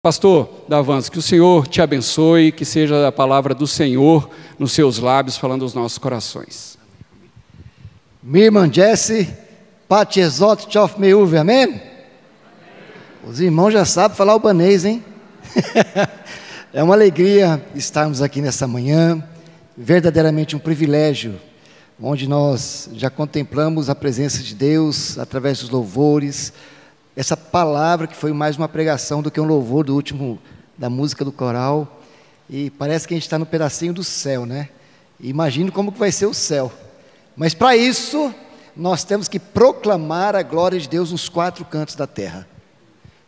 Pastor Davanço, que o Senhor te abençoe, que seja a palavra do Senhor nos seus lábios, falando aos nossos corações. Minha irmã Jessie, Pati Exote Tchof Meuve, amém? Os irmãos já sabem falar albanês, hein? É uma alegria estarmos aqui nessa manhã, verdadeiramente um privilégio, onde nós já contemplamos a presença de Deus através dos louvores. Essa palavra que foi mais uma pregação do que um louvor da música do coral, e parece que a gente está no pedacinho do céu, né? Imagino como que vai ser o céu, mas para isso nós temos que proclamar a glória de Deus nos quatro cantos da terra.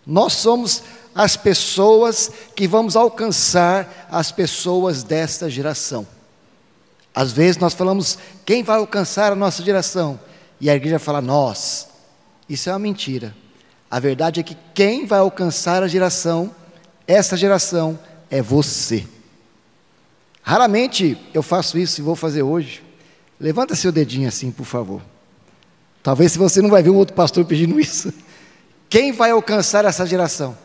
Nós somos as pessoas que vamos alcançar as pessoas desta geração. Às vezes nós falamos, quem vai alcançar a nossa geração? E a igreja fala, nós. Isso é uma mentira. A verdade é que quem vai alcançar essa geração é você. Raramente eu faço isso e vou fazer hoje. Levanta seu dedinho assim, por favor. Talvez se você não vai ver um outro pastor pedindo isso. Quem vai alcançar essa geração?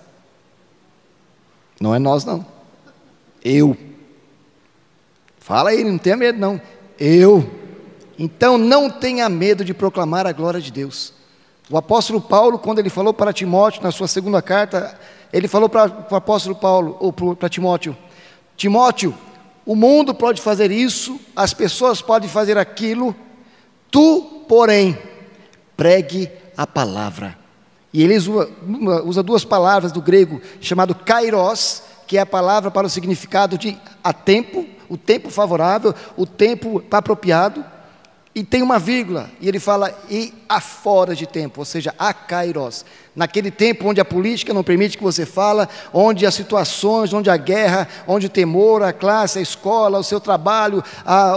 Não é nós não. Eu. Fala aí, não tenha medo não. Eu. Então não tenha medo de proclamar a glória de Deus. O apóstolo Paulo, quando ele falou para Timóteo, na sua segunda carta, ele falou para o apóstolo Paulo, ou para Timóteo, Timóteo, o mundo pode fazer isso, as pessoas podem fazer aquilo, tu, porém, pregue a palavra. E ele usa duas palavras do grego, chamado kairos, que é a palavra para o significado de a tempo, o tempo favorável, o tempo apropriado, e tem uma vírgula, e ele fala, e afora de tempo, ou seja, a kairos, naquele tempo onde a política não permite que você fale, onde as situações, onde a guerra, onde o temor, a classe, a escola, o seu trabalho,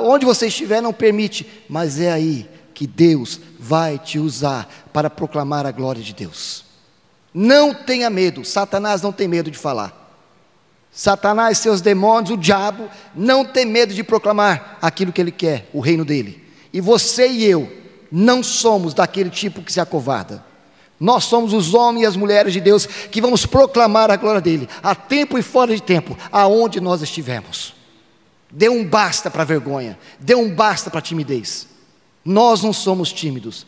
onde você estiver não permite, mas é aí que Deus vai te usar para proclamar a glória de Deus. Não tenha medo, Satanás não tem medo de falar. Satanás, seus demônios, o diabo, não tem medo de proclamar aquilo que ele quer, o reino dele. E você e eu não somos daquele tipo que se acovarda. Nós somos os homens e as mulheres de Deus que vamos proclamar a glória dele, a tempo e fora de tempo, aonde nós estivermos. Dê um basta para a vergonha, dê um basta para a timidez. Nós não somos tímidos,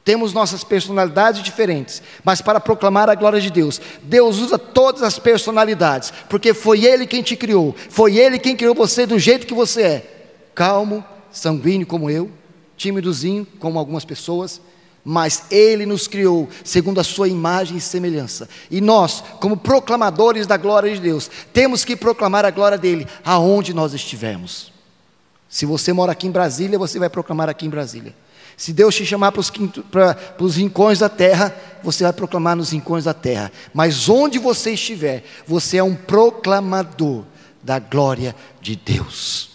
temos nossas personalidades diferentes, mas para proclamar a glória de Deus, Deus usa todas as personalidades, porque foi Ele quem te criou, foi Ele quem criou você do jeito que você é, calmo, sanguíneo como eu, timidozinho como algumas pessoas, mas Ele nos criou segundo a sua imagem e semelhança, e nós, como proclamadores da glória de Deus, temos que proclamar a glória dEle, aonde nós estivermos. Se você mora aqui em Brasília, você vai proclamar aqui em Brasília. Se Deus te chamar para os rincões da terra, você vai proclamar nos rincões da terra, mas onde você estiver, você é um proclamador da glória de Deus.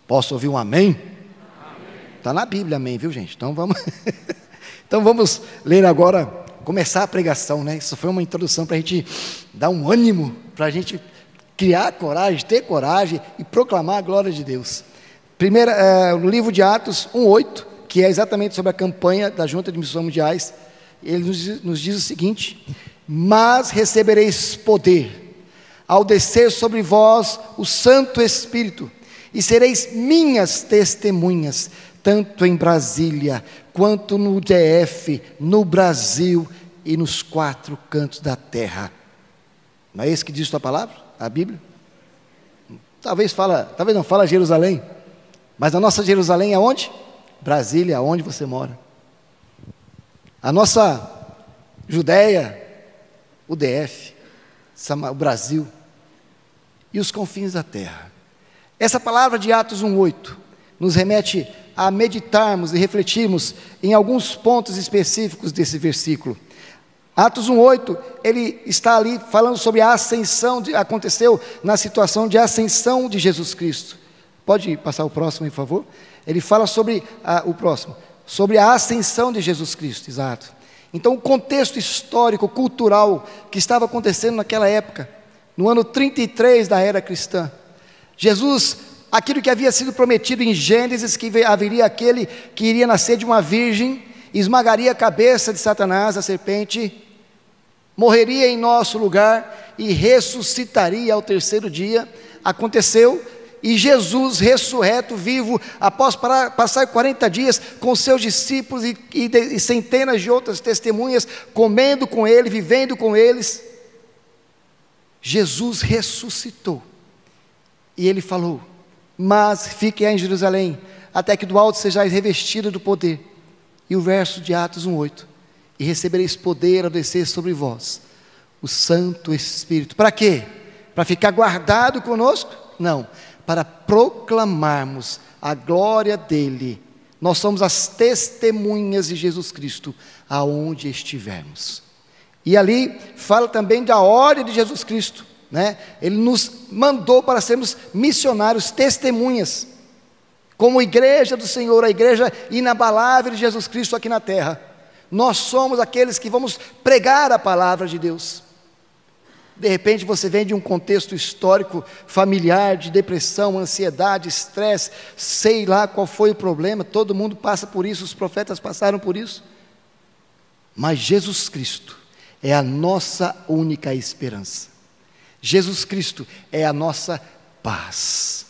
Posso ouvir um amém? Está na Bíblia, amém, viu gente? Então vamos ler agora, começar a pregação, né? Isso foi uma introdução para a gente dar um ânimo, para a gente criar coragem, ter coragem e proclamar a glória de Deus. No livro de Atos 1:8, que é exatamente sobre a campanha da Junta de Missões Mundiais, ele nos diz o seguinte: mas recebereis poder, ao descer sobre vós o Santo Espírito, e sereis minhas testemunhas, tanto em Brasília, quanto no DF, no Brasil e nos quatro cantos da terra. Não é isso que diz a palavra, a Bíblia? Talvez não fala Jerusalém, mas a nossa Jerusalém é onde? Brasília, onde você mora. A nossa Judéia, o DF, o Brasil e os confins da terra. Essa palavra de Atos 1:8 nos remete a meditarmos e refletirmos em alguns pontos específicos desse versículo. Atos 1:8, ele está ali falando sobre a ascensão, aconteceu na situação de ascensão de Jesus Cristo. Pode passar o próximo, por favor? Ele fala sobre sobre a ascensão de Jesus Cristo, exato. Então o contexto histórico, cultural, que estava acontecendo naquela época, no ano 33 da era cristã, Jesus, aquilo que havia sido prometido em Gênesis, que haveria aquele que iria nascer de uma virgem, esmagaria a cabeça de Satanás, a serpente, morreria em nosso lugar e ressuscitaria ao terceiro dia. Aconteceu, e Jesus, ressurreto, vivo, após passar 40 dias com seus discípulos e centenas de outras testemunhas, comendo com ele, vivendo com eles, Jesus ressuscitou. E ele falou: mas fiquem em Jerusalém, até que do alto sejais revestidos do poder. E o verso de Atos 1:8: e recebereis poder ao descer sobre vós o Santo Espírito. Para quê? Para ficar guardado conosco? Não, para proclamarmos a glória dele. Nós somos as testemunhas de Jesus Cristo aonde estivermos. E ali fala também da ordem de Jesus Cristo, né? Ele nos mandou para sermos missionários, testemunhas, como igreja do Senhor, a igreja inabalável de Jesus Cristo aqui na terra. Nós somos aqueles que vamos pregar a palavra de Deus. De repente você vem de um contexto histórico, familiar, de depressão, ansiedade, estresse, sei lá qual foi o problema, todo mundo passa por isso, os profetas passaram por isso. Mas Jesus Cristo é a nossa única esperança. Jesus Cristo é a nossa paz.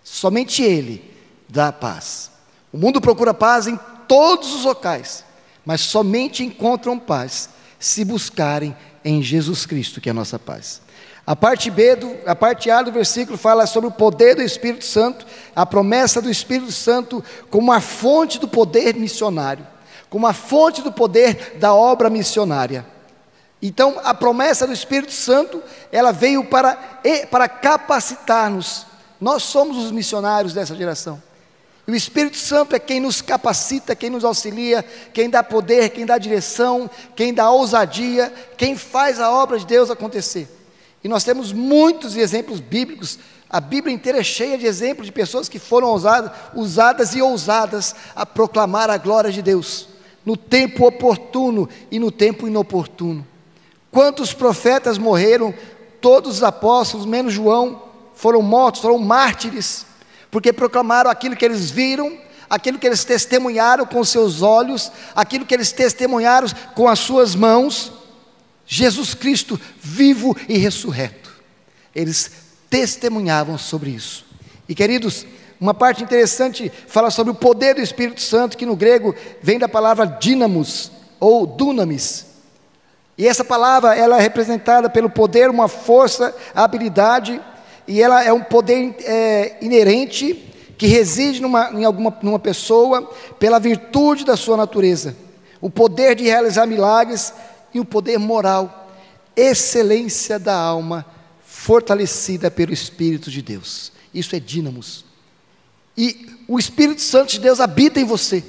Somente Ele dá paz. O mundo procura paz em todos os locais, mas somente encontram paz se buscarem em Jesus Cristo, que é a nossa paz. A parte A do versículo fala sobre o poder do Espírito Santo, a promessa do Espírito Santo como a fonte do poder missionário, como a fonte do poder da obra missionária. Então, a promessa do Espírito Santo, ela veio para capacitar-nos. Nós somos os missionários dessa geração. E o Espírito Santo é quem nos capacita, quem nos auxilia, quem dá poder, quem dá direção, quem dá ousadia, quem faz a obra de Deus acontecer. E nós temos muitos exemplos bíblicos, a Bíblia inteira é cheia de exemplos de pessoas que foram usadas e ousadas a proclamar a glória de Deus, no tempo oportuno e no tempo inoportuno. Quantos profetas morreram? Todos os apóstolos, menos João, foram mortos, foram mártires, porque proclamaram aquilo que eles viram, aquilo que eles testemunharam com seus olhos, aquilo que eles testemunharam com as suas mãos, Jesus Cristo vivo e ressurreto. Eles testemunhavam sobre isso. E queridos, uma parte interessante fala sobre o poder do Espírito Santo, que no grego vem da palavra dínamos ou dunamis. E essa palavra, ela é representada pelo poder, uma força, habilidade, e ela é um poder inerente, que reside numa pessoa, pela virtude da sua natureza, o poder de realizar milagres, e o poder moral, excelência da alma, fortalecida pelo Espírito de Deus. Isso é dínamos. E o Espírito Santo de Deus habita em você.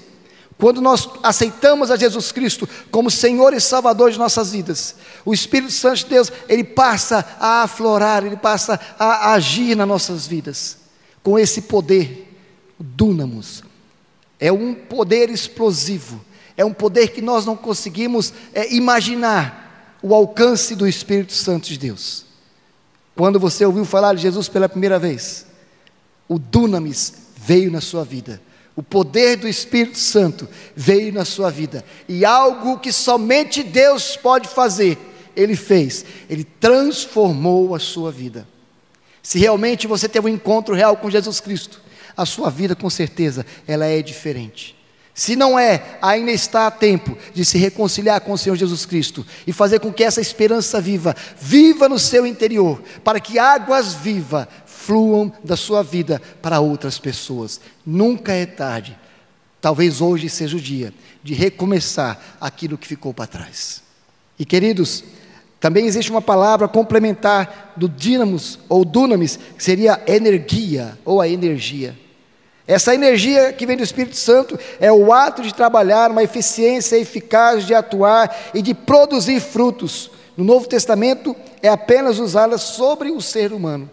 Quando nós aceitamos a Jesus Cristo como Senhor e Salvador de nossas vidas, o Espírito Santo de Deus, ele passa a aflorar, ele passa a agir nas nossas vidas, com esse poder, o dunamus. É um poder explosivo, é um poder que nós não conseguimos imaginar o alcance do Espírito Santo de Deus. Quando você ouviu falar de Jesus pela primeira vez, o dunamis veio na sua vida. O poder do Espírito Santo veio na sua vida, e algo que somente Deus pode fazer, Ele fez. Ele transformou a sua vida. Se realmente você teve um encontro real com Jesus Cristo, a sua vida com certeza, ela é diferente. Se não é, ainda está a tempo de se reconciliar com o Senhor Jesus Cristo, e fazer com que essa esperança viva no seu interior, para que águas vivas fluam da sua vida para outras pessoas. Nunca é tarde. Talvez hoje seja o dia de recomeçar aquilo que ficou para trás. E queridos, também existe uma palavra complementar do dínamos ou dunamis, que seria energia ou a energia. Essa energia que vem do Espírito Santo é o ato de trabalhar, uma eficiência eficaz de atuar e de produzir frutos. No Novo Testamento é apenas usada sobre o ser humano.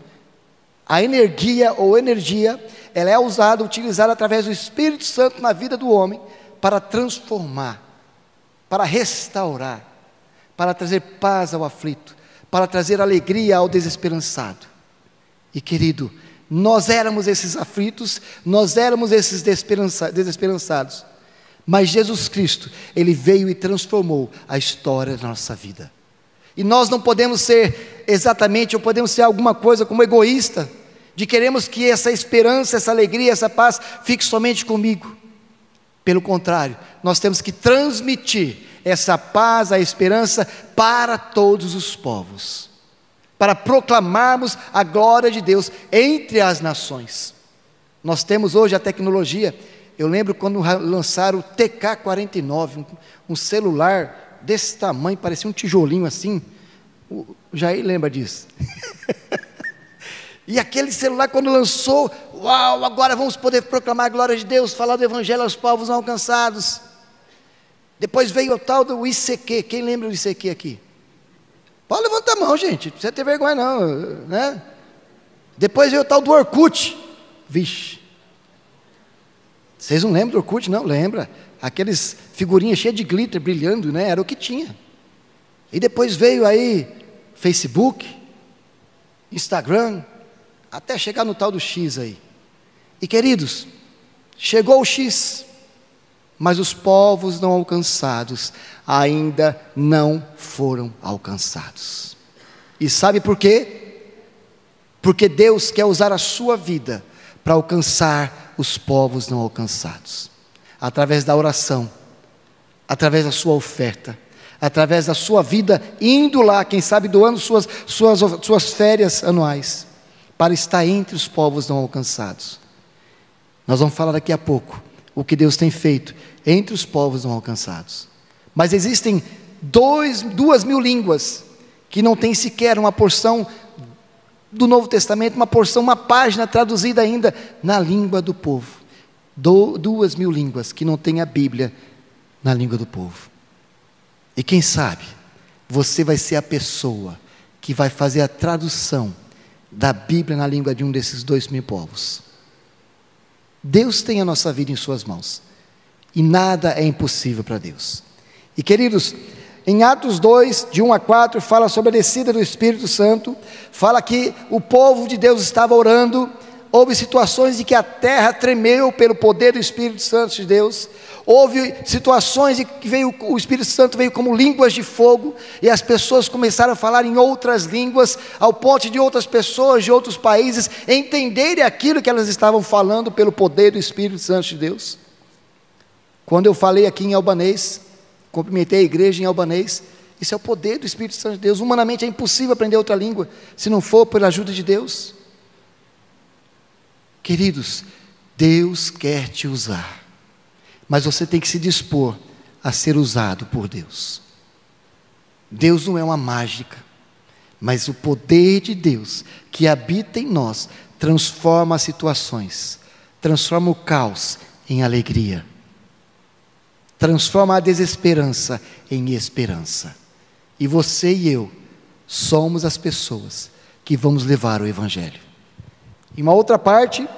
A energia ou energia, ela é utilizada através do Espírito Santo na vida do homem, para transformar, para restaurar, para trazer paz ao aflito, para trazer alegria ao desesperançado. E querido, nós éramos esses aflitos, nós éramos esses desesperançados, mas Jesus Cristo, Ele veio e transformou a história da nossa vida. E nós não podemos ser exatamente, ou podemos ser alguma coisa como egoísta, de queremos que essa esperança, essa alegria, essa paz fique somente comigo. Pelo contrário, nós temos que transmitir essa paz, a esperança para todos os povos, para proclamarmos a glória de Deus entre as nações. Nós temos hoje a tecnologia. Eu lembro quando lançaram o TK-49, um celular desse tamanho, parecia um tijolinho assim. O Jair lembra disso. E aquele celular, quando lançou, uau, agora vamos poder proclamar a glória de Deus, falar do evangelho aos povos não alcançados. Depois veio o tal do ICQ. Quem lembra do ICQ aqui? Pode levantar a mão, gente, não precisa ter vergonha não, né? Depois veio o tal do Orkut. Vixe, vocês não lembram do Orkut? Não, lembra? Aqueles figurinhas cheias de glitter, brilhando, né? Era o que tinha. E depois veio aí Facebook, Instagram, até chegar no tal do X aí. E queridos, chegou o X, mas os povos não alcançados ainda não foram alcançados. E sabe por quê? Porque Deus quer usar a sua vida para alcançar os povos não alcançados, através da oração, através da sua oferta, através da sua vida, indo lá, quem sabe doando suas férias anuais, para estar entre os povos não alcançados. Nós vamos falar daqui a pouco o que Deus tem feito entre os povos não alcançados. Mas existem 2.000 línguas que não tem sequer uma porção do Novo Testamento, uma página traduzida ainda na língua do povo. 2.000 línguas que não tem a Bíblia na língua do povo. E quem sabe, você vai ser a pessoa que vai fazer a tradução da Bíblia na língua de um desses 2.000 povos. Deus tem a nossa vida em suas mãos, e nada é impossível para Deus. E queridos, em Atos 2, de 1 a 4, fala sobre a descida do Espírito Santo, fala que o povo de Deus estava orando, houve situações em que a terra tremeu pelo poder do Espírito Santo de Deus, houve situações em que o Espírito Santo veio como línguas de fogo, e as pessoas começaram a falar em outras línguas, ao ponto de outras pessoas de outros países entenderem aquilo que elas estavam falando pelo poder do Espírito Santo de Deus. Quando eu falei aqui em albanês, cumprimentei a igreja em albanês, isso é o poder do Espírito Santo de Deus. Humanamente é impossível aprender outra língua, se não for pela ajuda de Deus. Queridos, Deus quer te usar, mas você tem que se dispor a ser usado por Deus. Deus não é uma mágica, mas o poder de Deus que habita em nós transforma as situações, transforma o caos em alegria, transforma a desesperança em esperança. E você e eu somos as pessoas que vamos levar o Evangelho. Em uma outra parte,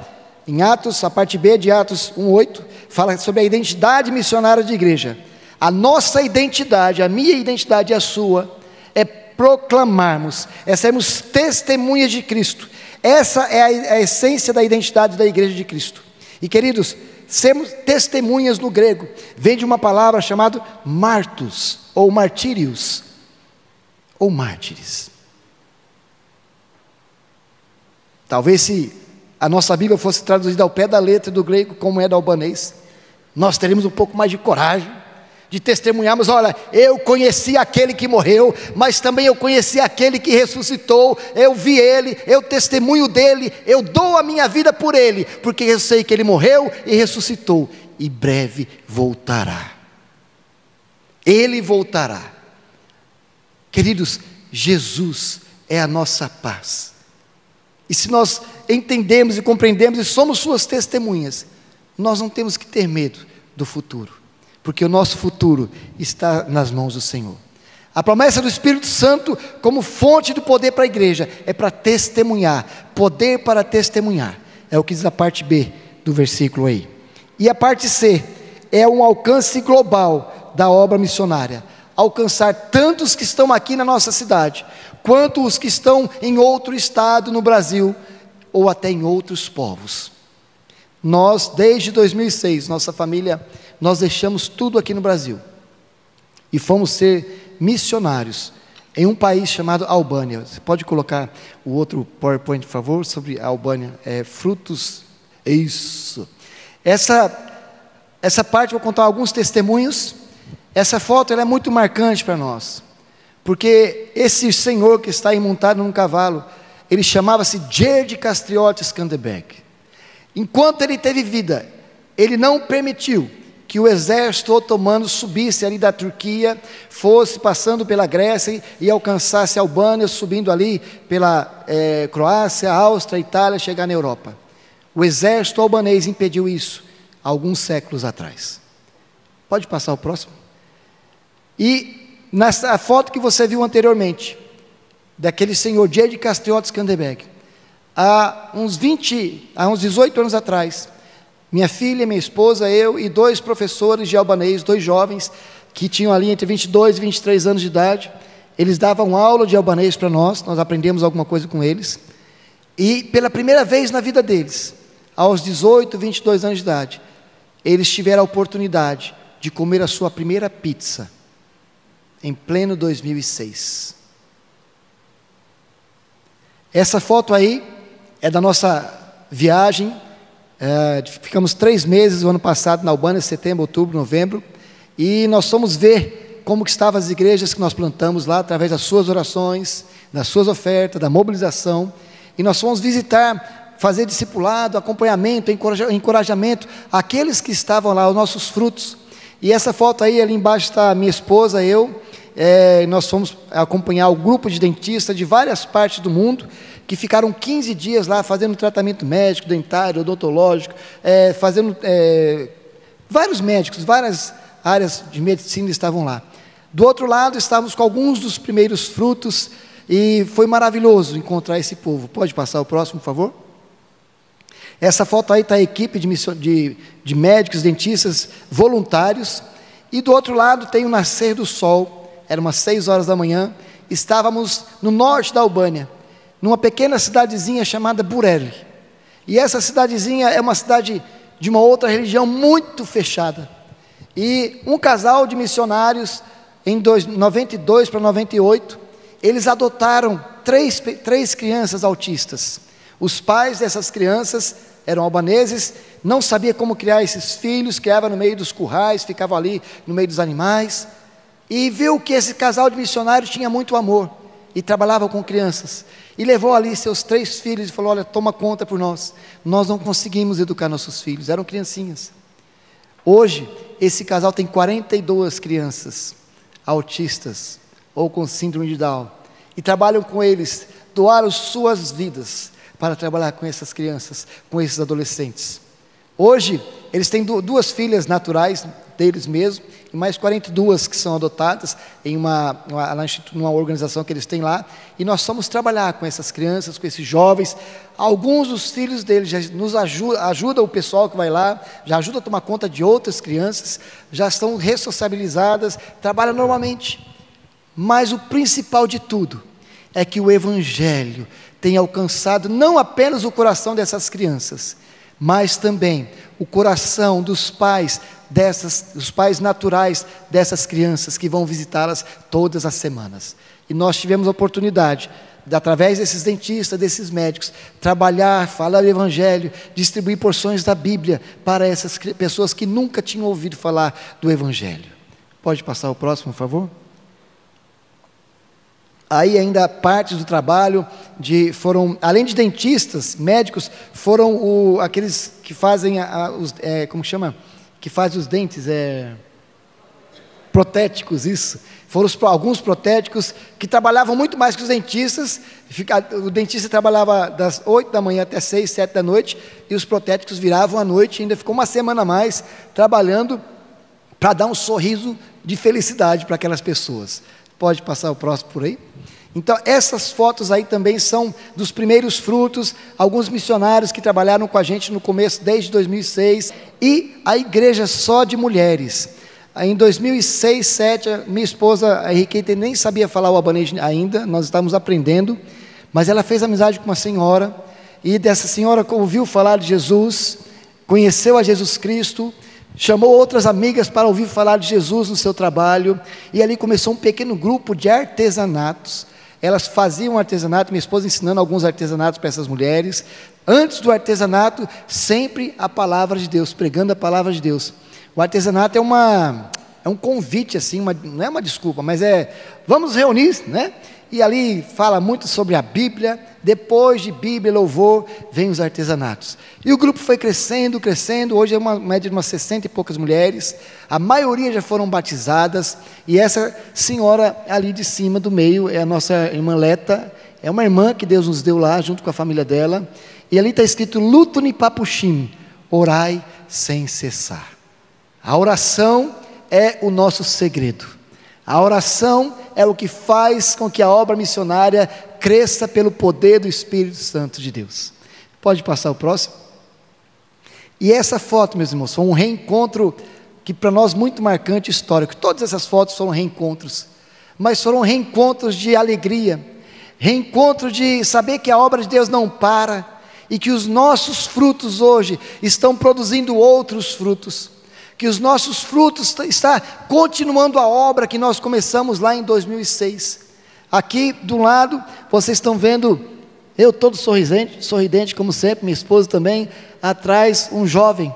em Atos, a parte B de Atos 1:8, fala sobre a identidade missionária de igreja. A nossa identidade, a minha identidade e a sua, é proclamarmos, é sermos testemunhas de Cristo. Essa é a essência da identidade da igreja de Cristo. E queridos, sermos testemunhas no grego, vem de uma palavra chamada martus, ou martírios, ou mártires. Talvez se a nossa Bíblia fosse traduzida ao pé da letra do grego, como é do albanês, nós teríamos um pouco mais de coragem, de testemunharmos, olha, eu conheci aquele que morreu, mas também eu conheci aquele que ressuscitou, eu vi ele, eu testemunho dele, eu dou a minha vida por ele, porque eu sei que ele morreu e ressuscitou, e breve voltará. Ele voltará. Queridos, Jesus é a nossa paz. E se nós entendemos e compreendemos e somos suas testemunhas, nós não temos que ter medo do futuro, porque o nosso futuro está nas mãos do Senhor. A promessa do Espírito Santo como fonte do poder para a igreja é para testemunhar, poder para testemunhar, é o que diz a parte B do versículo aí. E a parte C é um alcance global da obra missionária, alcançar tantos que estão aqui na nossa cidade, quanto os que estão em outro estado no Brasil, ou até em outros povos. Nós, desde 2006, nossa família, nós deixamos tudo aqui no Brasil, e fomos ser missionários em um país chamado Albânia. Você pode colocar o outro PowerPoint, por favor, sobre a Albânia. Frutos, isso. Essa parte eu vou contar alguns testemunhos. Essa foto ela é muito marcante para nós, porque esse senhor que está aí montado num cavalo, ele chamava-se Gerd Castriot Skanderbeg. Enquanto ele teve vida, ele não permitiu que o exército otomano subisse ali da Turquia, fosse passando pela Grécia e alcançasse a Albânia, subindo ali pela Croácia, Áustria, Itália, chegar na Europa. O exército albanês impediu isso alguns séculos atrás. Pode passar o próximo? E nessa foto que você viu anteriormente, daquele senhor Gerd Castriot Skanderbeg, há uns 18 anos atrás, minha filha, minha esposa, eu e 2 professores de albanês, 2 jovens, que tinham ali entre 22 e 23 anos de idade, eles davam aula de albanês para nós aprendemos alguma coisa com eles, e pela primeira vez na vida deles, aos 18, 22 anos de idade, eles tiveram a oportunidade de comer a sua primeira pizza, em pleno 2006. Essa foto aí é da nossa viagem. Ficamos 3 meses o ano passado na Albânia, setembro, outubro, novembro, e nós fomos ver como que estavam as igrejas que nós plantamos lá, através das suas orações, das suas ofertas, da mobilização, e nós fomos visitar, fazer discipulado, acompanhamento, encorajamento, aqueles que estavam lá, os nossos frutos. E essa foto aí, ali embaixo está a minha esposa, eu, nós fomos acompanhar o grupo de dentistas de várias partes do mundo, que ficaram 15 dias lá fazendo tratamento médico, dentário, odontológico, fazendo vários médicos, várias áreas de medicina estavam lá. Do outro lado estávamos com alguns dos primeiros frutos e foi maravilhoso encontrar esse povo. Pode passar o próximo, por favor? Essa foto aí está a equipe de médicos, dentistas voluntários, e do outro lado tem o nascer do sol. Eram umas 6 horas da manhã, estávamos no norte da Albânia, numa pequena cidadezinha chamada Bureli. E essa cidadezinha é uma cidade de uma outra religião muito fechada. E um casal de missionários, em 92 para 98, eles adotaram 3 crianças autistas. Os pais dessas crianças eram albaneses, não sabiam como criar esses filhos, criavam no meio dos currais, ficavam ali no meio dos animais, e viu que esse casal de missionários tinha muito amor, e trabalhava com crianças, e levou ali seus 3 filhos, e falou: olha, toma conta por nós não conseguimos educar nossos filhos, eram criancinhas. Hoje, esse casal tem 42 crianças, autistas, ou com síndrome de Down, e trabalham com eles, doaram suas vidas, para trabalhar com essas crianças, com esses adolescentes. Hoje, eles têm 2 filhas naturais deles mesmos, e mais 42 que são adotadas em numa organização que eles têm lá, e nós vamos trabalhar com essas crianças, com esses jovens. Alguns dos filhos deles já nos ajuda o pessoal que vai lá, já ajuda a tomar conta de outras crianças, já estão ressociabilizadas, trabalham normalmente. Mas o principal de tudo é que o Evangelho tem alcançado não apenas o coração dessas crianças, mas também o coração dos pais naturais dessas crianças que vão visitá-las todas as semanas. E nós tivemos a oportunidade, através desses dentistas, desses médicos, trabalhar, falar o Evangelho, distribuir porções da Bíblia para essas pessoas que nunca tinham ouvido falar do Evangelho. Pode passar o próximo, por favor? Aí ainda partes do trabalho foram, além de dentistas, médicos, foram aqueles que fazem como chama? Que fazem os dentes, protéticos, isso. Foram alguns protéticos que trabalhavam muito mais que os dentistas. O dentista trabalhava das 8 da manhã até 6, 7 da noite, e os protéticos viravam à noite, ainda ficou uma semana a mais trabalhando para dar um sorriso de felicidade para aquelas pessoas. Pode passar o próximo por aí? Então, essas fotos aí também são dos primeiros frutos, alguns missionários que trabalharam com a gente no começo, desde 2006, e a igreja só de mulheres. Em 2006, 2007, minha esposa, a Henriqueta, nem sabia falar o albanês ainda, nós estávamos aprendendo, mas ela fez amizade com uma senhora, e dessa senhora ouviu falar de Jesus, conheceu a Jesus Cristo, chamou outras amigas para ouvir falar de Jesus no seu trabalho, e ali começou um pequeno grupo de artesanatos. Elas faziam artesanato, minha esposa ensinando alguns artesanatos para essas mulheres. Antes do artesanato, sempre a palavra de Deus, pregando a palavra de Deus. O artesanato é um convite, assim, não é uma desculpa, mas vamos reunir, né? E ali fala muito sobre a Bíblia. Depois de Bíblia e louvor, vem os artesanatos. E o grupo foi crescendo, crescendo. Hoje é uma média de umas 60 e poucas mulheres. A maioria já foram batizadas. E essa senhora ali de cima, do meio, é a nossa irmã Leta. É uma irmã que Deus nos deu lá, junto com a família dela. E ali está escrito: Lutuni Papushim, orai sem cessar. A oração é o nosso segredo. A oração é o que faz com que a obra missionária cresça pelo poder do Espírito Santo de Deus. Pode passar o próximo? E essa foto, meus irmãos, foi um reencontro que para nós muito marcante, histórico. Todas essas fotos foram reencontros, mas foram reencontros de alegria, reencontro de saber que a obra de Deus não para, e que os nossos frutos hoje estão produzindo outros frutos, que os nossos frutos estão continuando a obra que nós começamos lá em 2006. Aqui do lado, vocês estão vendo, eu todo sorridente como sempre, minha esposa também, atrás um jovem,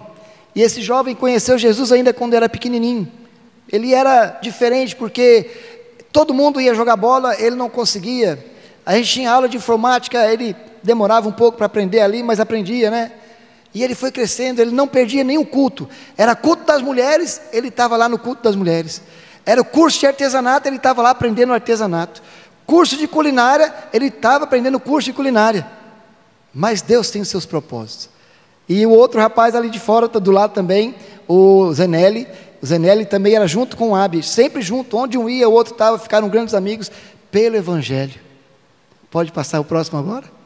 e esse jovem conheceu Jesus ainda quando era pequenininho. Ele era diferente porque todo mundo ia jogar bola, ele não conseguia. A gente tinha aula de informática, ele demorava um pouco para aprender ali, mas aprendia, né? E ele foi crescendo, ele não perdia nenhum culto. Era culto das mulheres, ele estava lá no culto das mulheres. Era o curso de artesanato, ele estava lá aprendendo artesanato. Curso de culinária, ele estava aprendendo o curso de culinária. Mas Deus tem os seus propósitos. E o outro rapaz ali de fora, do lado também, o Zenelli também era junto com o Abi, sempre junto, onde um ia, o outro estava, ficaram grandes amigos pelo Evangelho. Pode passar o próximo agora?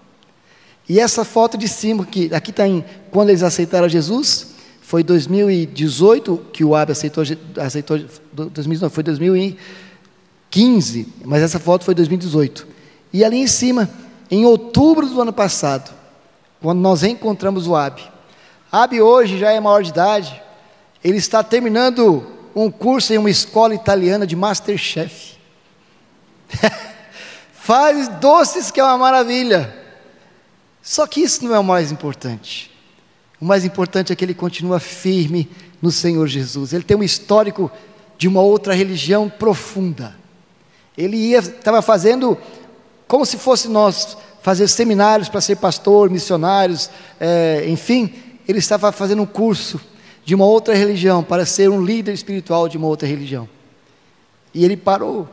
E essa foto de cima, que aqui está quando eles aceitaram Jesus, foi 2018 que o Abi aceitou 2019, foi 2015, mas essa foto foi 2018. E ali em cima, em outubro do ano passado, quando nós reencontramos o Abi hoje já é maior de idade, ele está terminando um curso em uma escola italiana de Masterchef. Faz doces que é uma maravilha. Só que isso não é o mais importante. O mais importante é que ele continua firme no Senhor Jesus. Ele tem um histórico de uma outra religião profunda. Ele estava fazendo, como se fosse nós, fazer seminários para ser pastor, missionários, enfim, ele estava fazendo um curso de uma outra religião, para ser um líder espiritual de uma outra religião. E ele parou.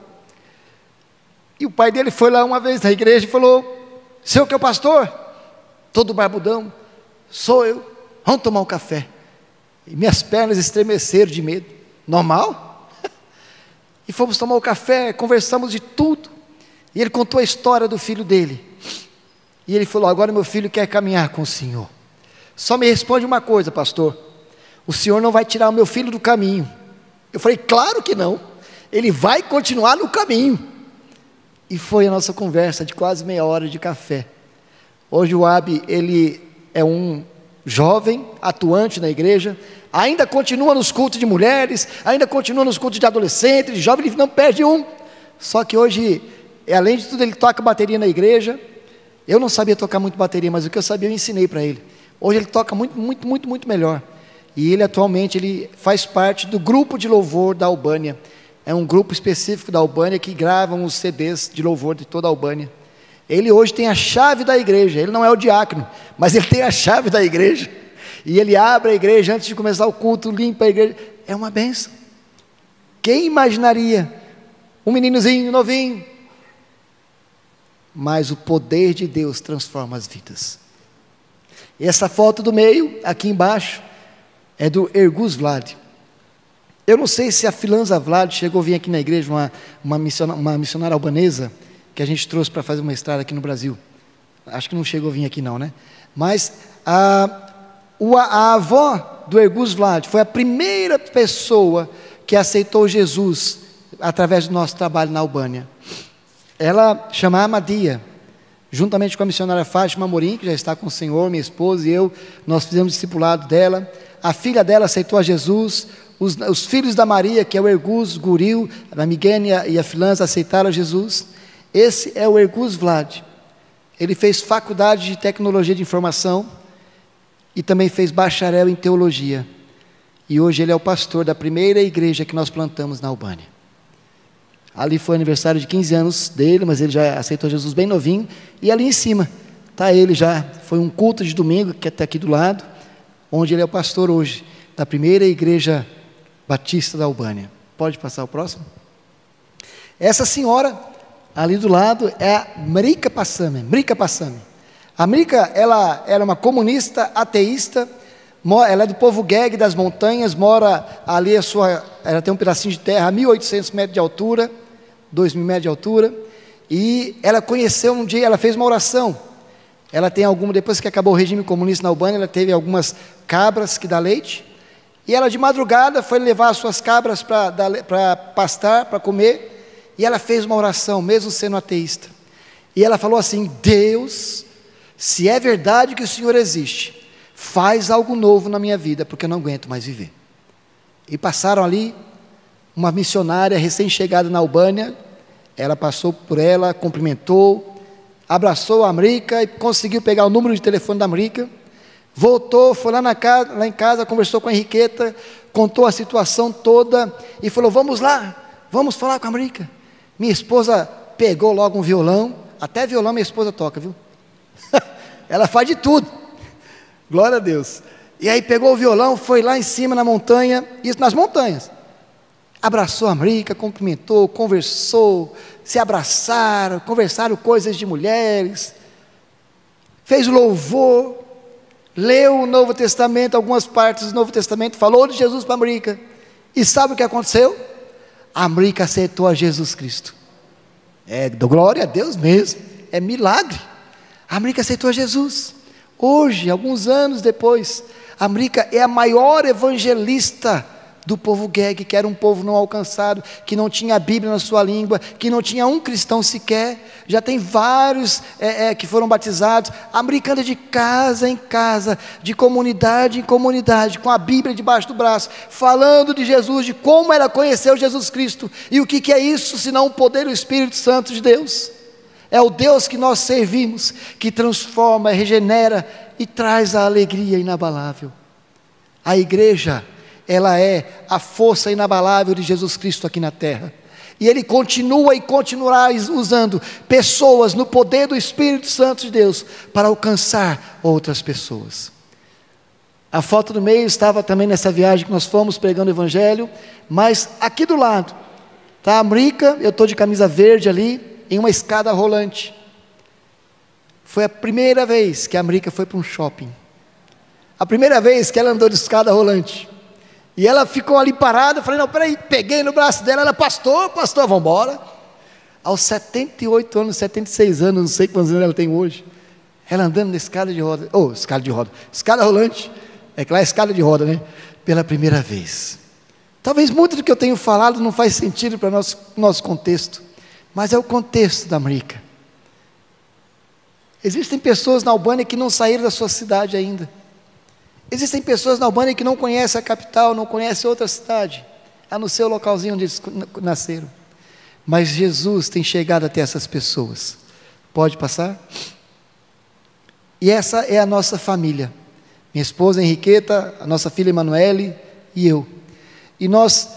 E o pai dele foi lá uma vez na igreja e falou: "Seu que é o pastor?" Todo barbudão: "Sou eu, vamos tomar um café." E minhas pernas estremeceram de medo. Normal? E fomos tomar um café, conversamos de tudo. E ele contou a história do filho dele. E ele falou: "Agora meu filho quer caminhar com o Senhor. Só me responde uma coisa, pastor: o Senhor não vai tirar o meu filho do caminho." Eu falei: "Claro que não, ele vai continuar no caminho." E foi a nossa conversa de quase meia hora de café. Hoje o Abi, ele é um jovem atuante na igreja, ainda continua nos cultos de mulheres, ainda continua nos cultos de adolescentes, de jovens, ele não perde um. Só que hoje, além de tudo, ele toca bateria na igreja. Eu não sabia tocar muito bateria, mas o que eu sabia eu ensinei para ele. Hoje ele toca muito melhor. E ele atualmente ele faz parte do grupo de louvor da Albânia. É um grupo específico da Albânia que gravam os CDs de louvor de toda a Albânia. Ele hoje tem a chave da igreja. Ele não é o diácono, mas ele tem a chave da igreja. E ele abre a igreja antes de começar o culto, limpa a igreja. É uma bênção. Quem imaginaria um meninozinho novinho? Mas o poder de Deus transforma as vidas. E essa foto do meio, aqui embaixo, é do Ergus Vlad. Eu não sei se a Filanza Vlad chegou a vir aqui na igreja, uma missionária albanesa, que a gente trouxe para fazer uma estrada aqui no Brasil. Acho que não chegou a vir aqui não, né? Mas a avó do Ergus Vlad foi a primeira pessoa que aceitou Jesus através do nosso trabalho na Albânia. Ela chama Amadia, juntamente com a missionária Fátima Amorim, que já está com o Senhor, minha esposa e eu, nós fizemos discipulado dela. a filha dela aceitou a Jesus, os filhos da Maria, que é o Ergus, Guril, a Migênia e a Filans, aceitaram a Jesus. Esse é o Ergus Vlad. Ele fez faculdade de tecnologia de informação e também fez bacharel em teologia. E hoje ele é o pastor da primeira igreja que nós plantamos na Albânia. Ali foi o aniversário de 15 anos dele, mas ele já aceitou Jesus bem novinho. E ali em cima está ele já. Foi um culto de domingo, que está aqui do lado, onde ele é o pastor hoje, da primeira igreja batista da Albânia. Pode passar o próximo? Essa senhora, ali do lado, é a Mrika Passame. A Mrika, ela era uma comunista, ateísta, ela é do povo Geg das montanhas, mora ali, ela tem um pedacinho de terra a 1.800 metros de altura, 2.000 metros de altura, e ela conheceu um dia, ela fez uma oração. Ela tem depois que acabou o regime comunista na Albânia, ela teve algumas cabras que dá leite, e ela de madrugada foi levar as suas cabras para pastar, para comer, e ela fez uma oração, mesmo sendo ateísta. E ela falou assim: Deus, se é verdade que o Senhor existe, faz algo novo na minha vida, porque eu não aguento mais viver. E passaram ali, uma missionária recém-chegada na Albânia, ela passou por ela, cumprimentou, abraçou a Mrika e conseguiu pegar o número de telefone da Mrika. Voltou, foi lá em casa, conversou com a Henriqueta, contou a situação toda e falou: vamos lá, vamos falar com a Mrika. Minha esposa pegou logo um violão, até violão minha esposa toca, viu? Ela faz de tudo, glória a Deus. E aí pegou o violão, foi lá em cima na montanha, isso nas montanhas, abraçou a Mrika, cumprimentou, conversou, se abraçaram, conversaram coisas de mulheres, fez louvor, leu o Novo Testamento, algumas partes do Novo Testamento, falou de Jesus para a Mrika, e sabe o que aconteceu? A Mrika aceitou a Jesus Cristo. Glória a Deus mesmo, é milagre. A Mrika aceitou a Jesus. Hoje, alguns anos depois, a Mrika é a maior evangelista do povo Geg, que era um povo não alcançado, que não tinha a Bíblia na sua língua, que não tinha um cristão sequer. Já tem vários que foram batizados. A Mrika anda de casa em casa, de comunidade em comunidade, com a Bíblia debaixo do braço, falando de Jesus, de como ela conheceu Jesus Cristo. E o que é isso, senão o poder do Espírito Santo de Deus? É o Deus que nós servimos, que transforma, regenera e traz a alegria inabalável. A igreja, ela é a força inabalável de Jesus Cristo aqui na terra. E Ele continua e continuará usando pessoas no poder do Espírito Santo de Deus para alcançar outras pessoas. A foto do meio estava também nessa viagem que nós fomos pregando o Evangelho, mas aqui do lado está a Mrika, eu estou de camisa verde ali, em uma escada rolante. Foi a primeira vez que a Mrika foi para um shopping. A primeira vez que ela andou de escada rolante. E ela ficou ali parada, eu falei: não, peraí, peguei no braço dela, ela: pastor, vamos embora. Aos 78 anos, 76 anos, não sei quantos anos ela tem hoje, ela andando na escada de roda, escada rolante, é que lá é escada de roda, né? Pela primeira vez. Talvez muito do que eu tenho falado não faz sentido para o nosso contexto, mas é o contexto da Mrika. Existem pessoas na Albânia que não saíram da sua cidade ainda. Existem pessoas na Albânia que não conhecem a capital, não conhecem outra cidade, a não ser o localzinho onde eles nasceram. Mas Jesus tem chegado até essas pessoas. Pode passar? E essa é a nossa família. Minha esposa Henriqueta, a nossa filha Emanuele e eu. E nós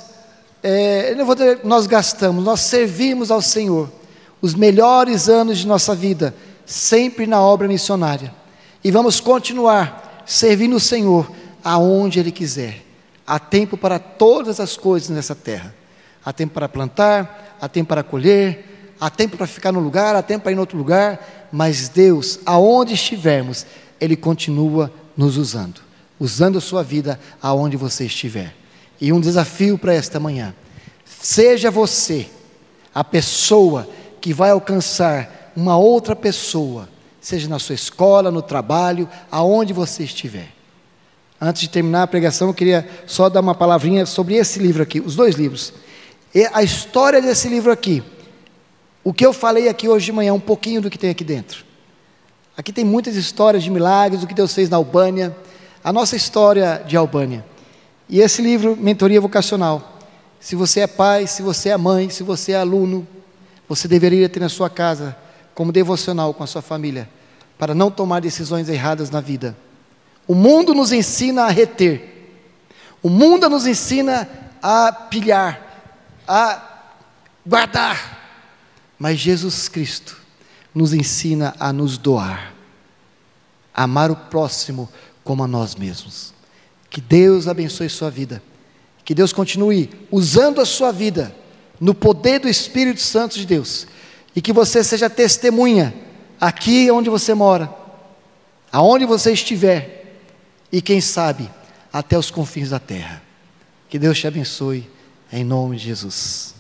servimos ao Senhor os melhores anos de nossa vida, sempre na obra missionária. E vamos continuar servindo o Senhor aonde Ele quiser. Há tempo para todas as coisas nessa terra. Há tempo para plantar, há tempo para colher, há tempo para ficar num lugar, há tempo para ir em outro lugar, mas Deus, aonde estivermos, Ele continua nos usando a sua vida aonde você estiver. E um desafio para esta manhã: seja você a pessoa que vai alcançar uma outra pessoa, seja na sua escola, no trabalho, aonde você estiver. Antes de terminar a pregação, eu queria só dar uma palavrinha sobre esse livro aqui, os dois livros. E a história desse livro aqui, o que eu falei aqui hoje de manhã, um pouquinho do que tem aqui dentro. Aqui tem muitas histórias de milagres, do que Deus fez na Albânia. a nossa história de Albânia. E esse livro, Mentoria Vocacional, se você é pai, se você é mãe, se você é aluno, você deveria ter na sua casa, como devocional com a sua família, para não tomar decisões erradas na vida. O mundo nos ensina a reter, o mundo nos ensina a pilhar, a guardar, mas Jesus Cristo nos ensina a nos doar, a amar o próximo como a nós mesmos. Que Deus abençoe sua vida, que Deus continue usando a sua vida no poder do Espírito Santo de Deus, e que você seja testemunha aqui onde você mora, aonde você estiver, e quem sabe até os confins da terra. Que Deus te abençoe, em nome de Jesus.